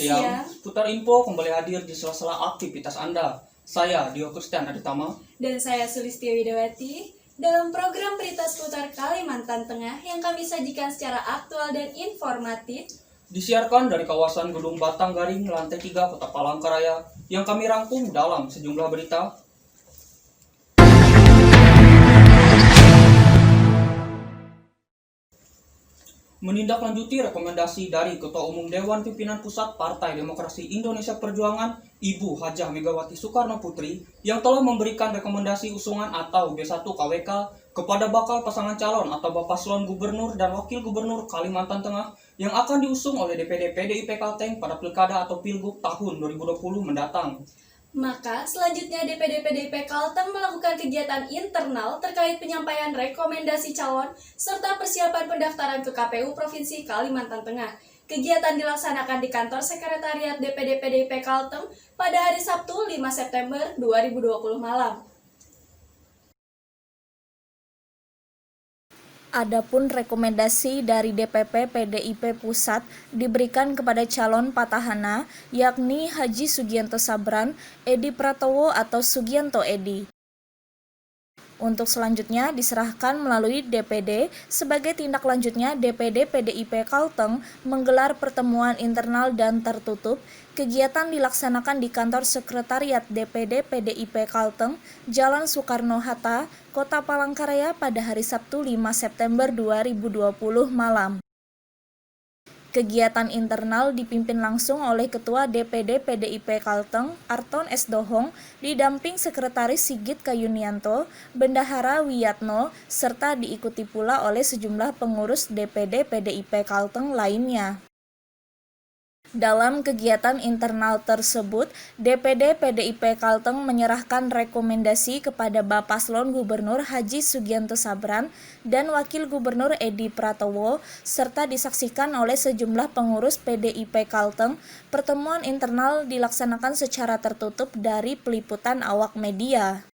siang. Putar Info kembali hadir di sela-sela aktivitas Anda. Saya Dio Kristian Aditama. Dan saya Sulistya Widawati. Dalam program Berita Seputar Kalimantan Tengah yang kami sajikan secara aktual dan informatif, Disiarkan dari kawasan Gedung Batang Garing, lantai 3 Kota Palangkaraya, yang kami rangkum dalam sejumlah berita. Menindaklanjuti rekomendasi dari Ketua Umum Dewan Pimpinan Pusat Partai Demokrasi Indonesia Perjuangan, Ibu Hajah Megawati Soekarno Putri, yang telah memberikan rekomendasi usungan atau B1 KWK kepada bakal pasangan calon atau Paslon Gubernur dan Wakil Gubernur Kalimantan Tengah yang akan diusung oleh DPD PDIP Kalteng pada Pilkada atau Pilgub tahun 2020 mendatang. maka selanjutnya DPD PDIP Kalteng melakukan kegiatan internal terkait penyampaian rekomendasi calon serta persiapan pendaftaran ke KPU Provinsi Kalimantan Tengah. Kegiatan dilaksanakan di kantor sekretariat DPD PDIP Kalteng pada hari Sabtu 5 September 2020 malam. Adapun rekomendasi dari DPP PDIP Pusat diberikan kepada calon petahana yakni Haji Sugianto Sabran, Edi Pratowo atau Sugianto Edi. Untuk selanjutnya diserahkan melalui DPD. Sebagai tindak lanjutnya, DPD PDIP Kalteng menggelar pertemuan internal dan tertutup. Kegiatan dilaksanakan di kantor sekretariat DPD PDIP Kalteng, Jalan Soekarno-Hatta, Kota Palangkaraya pada hari Sabtu 5 September 2020 malam. Kegiatan internal dipimpin langsung oleh Ketua DPD PDIP Kalteng, Arton S. Dohong, didamping Sekretaris Sigit Kayunianto, Bendahara Wiyatno, serta diikuti pula oleh sejumlah pengurus DPD PDIP Kalteng lainnya. Dalam kegiatan internal tersebut, DPD PDIP Kalteng menyerahkan rekomendasi kepada Paslon Gubernur Haji Sugianto Sabran dan Wakil Gubernur Edi Pratowo, serta disaksikan oleh sejumlah pengurus PDIP Kalteng. Pertemuan internal dilaksanakan secara tertutup dari peliputan awak media.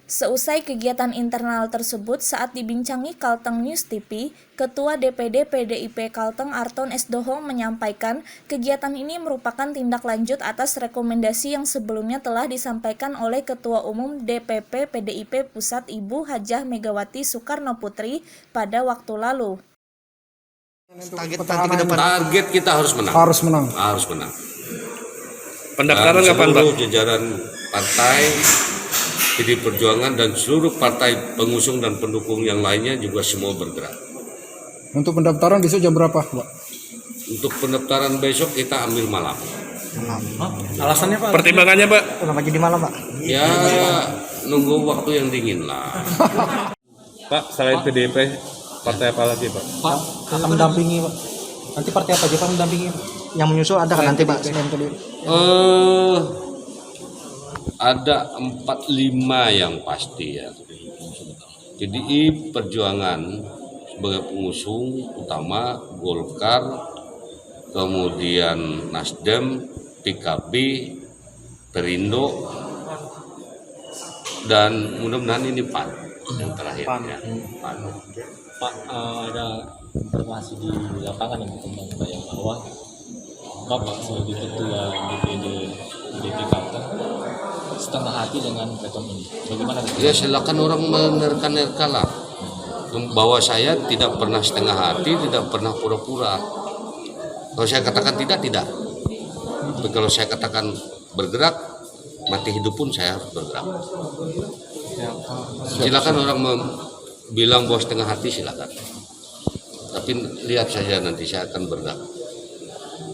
Seusai kegiatan internal tersebut, saat dibincangi Kalteng News TV, Ketua DPD PDIP Kalteng Arton S. Dohong menyampaikan kegiatan ini merupakan tindak lanjut atas rekomendasi yang sebelumnya telah disampaikan oleh Ketua Umum DPP PDIP Pusat Ibu Hajah Megawati Soekarno Putri pada waktu lalu. Target kita harus menang. Harus menang. Pendaftaran kapan, Pak? Seluruh jajaran partai PD Perjuangan dan seluruh partai pengusung dan pendukung yang lainnya juga semua bergerak. Untuk pendaftaran besok jam berapa, Pak? Untuk pendaftaran besok kita ambil malam. Alasannya, Pak? Pertimbangannya, Pak? Kenapa jadi malam, Pak? Ya nunggu waktu yang dingin lah. Pak, selain PDIP, partai apa lagi, Pak? Pak akan mendampingi, Pak. Nanti partai apa aja Pak mendampingi? Yang menyusul ada kan nanti, Pak? Selain PDIP. Ada 4-5 yang pasti ya. PDI Perjuangan sebagai pengusung utama, Golkar, kemudian Nasdem, PKB, Perindo, dan mudah-mudahan ini PAN yang terakhir ya. PAN. Pak, ada informasi di lapangan yang berkembang Pak yang bahwa Bapak sebagai Ketua DPD PDIP Kalteng setengah hati dengan rekom ini. Bagaimana? Ya silakan orang menerka-nerka lah. Bahwa saya tidak pernah setengah hati, tidak pernah pura-pura. Kalau saya katakan tidak. Tapi kalau saya katakan bergerak, mati hidup pun saya harus bergerak. Silakan orang bilang bahwa setengah hati, silakan. Tapi lihat saja nanti saya akan bergerak.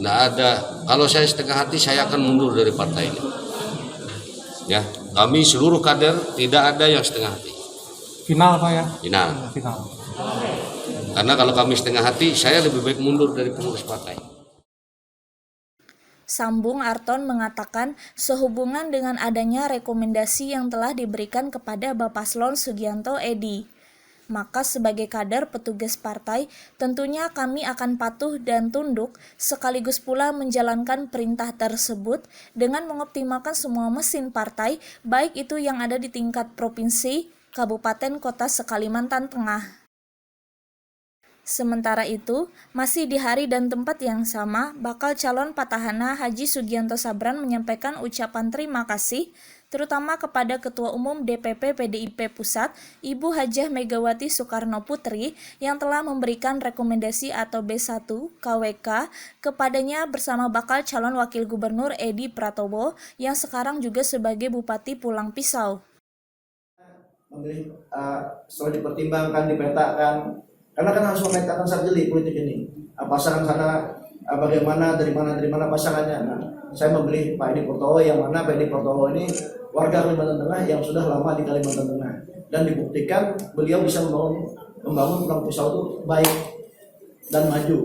Nggak ada. Kalau saya setengah hati, saya akan mundur dari partai ini. Ya, kami seluruh kader tidak ada yang setengah hati. Final, Pak ya? Final. Karena kalau kami setengah hati, saya lebih baik mundur dari pengurus partai. Sambung Arton mengatakan sehubungan dengan adanya rekomendasi yang telah diberikan kepada Paslon Sugianto Edi, maka sebagai kader petugas partai tentunya kami akan patuh dan tunduk sekaligus pula menjalankan perintah tersebut dengan mengoptimalkan semua mesin partai baik itu yang ada di tingkat provinsi, kabupaten, kota se-Kalimantan Tengah. Sementara itu, masih di hari dan tempat yang sama, bakal calon petahana Haji Sugianto Sabran menyampaikan ucapan terima kasih terutama kepada Ketua Umum DPP PDIP Pusat, Ibu Hajah Megawati Soekarno Putri yang telah memberikan rekomendasi atau B1 KWK kepadanya bersama bakal calon Wakil Gubernur Edi Pratowo yang sekarang juga sebagai Bupati Pulang Pisau. Memilih setelah dipertimbangkan, dipetakan, karena kan harus memetakan saja jeli politik ini. Pasangan sana bagaimana, dari mana pasangannya. Nah, saya memilih Pak Edi Pratowo yang mana Pak Edi Pratowo ini warga Kalimantan Tengah yang sudah lama di Kalimantan Tengah dan dibuktikan beliau bisa membangun Pulang Pisau itu baik dan maju.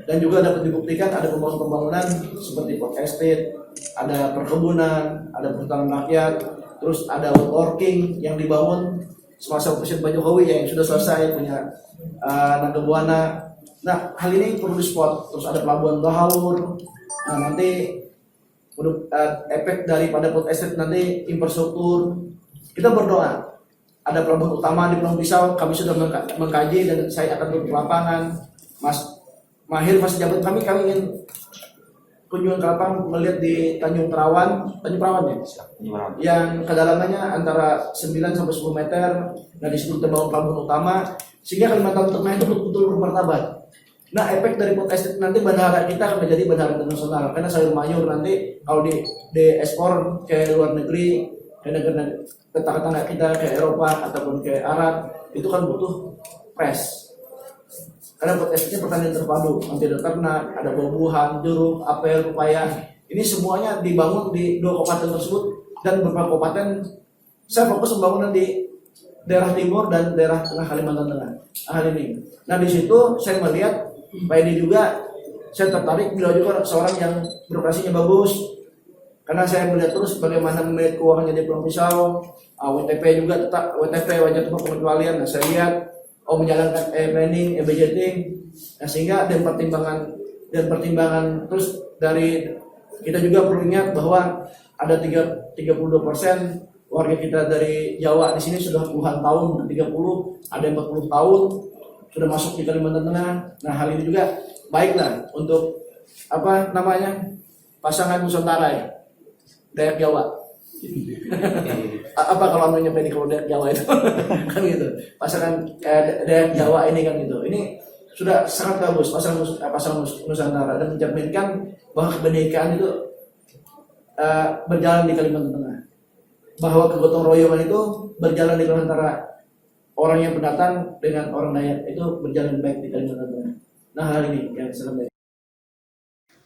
Dan juga dapat dibuktikan ada pembangunan seperti port estate, ada perkebunan, ada perhutanan rakyat, terus ada working yang dibangun semasa Presiden Pak Jokowi yang sudah selesai, punya Naga Buana. Nah, hal ini perlu di-support. Terus ada Pelabuhan Bahaur. Nah, nanti efek daripada port estate nanti infrastruktur. Kita berdoa. Ada pelabuhan utama di Pulang Pisau, kami sudah mengkaji dan saya akan turun ke lapangan. Mas Mahir masih jabat kami ingin kunjungan ke lapangan melihat di Tanjung Perawan ya, yang kedalamannya antara 9 sampai 10 meter. Nah, di situ kita bangun pelabuhan utama sehingga Kalimantan Tengah itu betul-betul bermartabat. Nah, efek dari port estate nanti bandara kita akan menjadi bandara internasional karena sayur mayur nanti kalau di ekspor ke luar negeri, ke negara tetangga kita, ke Eropa ataupun ke Arab, itu kan butuh press. Karena port estate-nya pertanian terpadu, nanti ada ternak, ada buah-buahan, jeruk, apel, pepaya. Ini semuanya dibangun di 2 kabupaten tersebut dan beberapa kabupaten saya fokus pembangunan di daerah timur dan daerah tengah Kalimantan Tengah hari ini. Nah, di situ saya melihat Pak Edi juga, saya tertarik, beliau juga seorang yang birokrasinya bagus. Karena saya melihat terus bagaimana memanage keuangannya di Pulang Pisau, WTP juga tetap WTP wajib tanpa pengecualian. Nah, saya lihat menjalankan planning, budgeting, nah, sehingga dan pertimbangan terus dari kita juga perlu ingat bahwa ada 32% warga kita dari Jawa di sini sudah puluhan tahun, 30, ada 40 tahun sudah masuk di Kalimantan Tengah. Nah, hal ini juga baiklah untuk pasangan Nusantara ya, Dayak Jawa. Apa kalau namanya Pedi kalau Dayak Jawa itu kan gitu. Pasangan Dayak Jawa ini kan gitu. Ini sudah sangat bagus pasangan Nusantara dan mencerminkan bahwa kebinekaan itu berjalan di Kalimantan Tengah. Bahwa kegotong royongan itu berjalan di antara orang yang pendatang dengan orang Dayak itu berjalan baik di Kalimantan Tengah. Nah, hal ini yang sangat baik.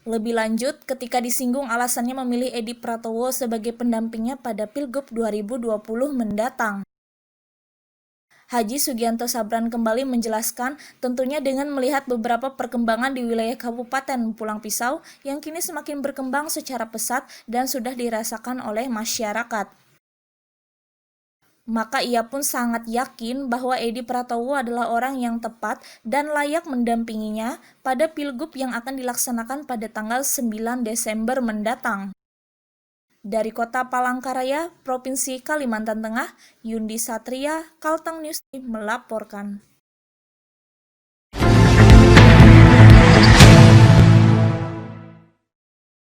Lebih lanjut, ketika disinggung alasannya memilih Edi Pratowo sebagai pendampingnya pada Pilgub 2020 mendatang. Haji Sugianto Sabran kembali menjelaskan tentunya dengan melihat beberapa perkembangan di wilayah Kabupaten Pulang Pisau yang kini semakin berkembang secara pesat dan sudah dirasakan oleh masyarakat. Maka ia pun sangat yakin bahwa Edi Pratowo adalah orang yang tepat dan layak mendampinginya pada Pilgub yang akan dilaksanakan pada tanggal 9 Desember mendatang. Dari Kota Palangkaraya, Provinsi Kalimantan Tengah, Yundi Satria, Kalteng News melaporkan.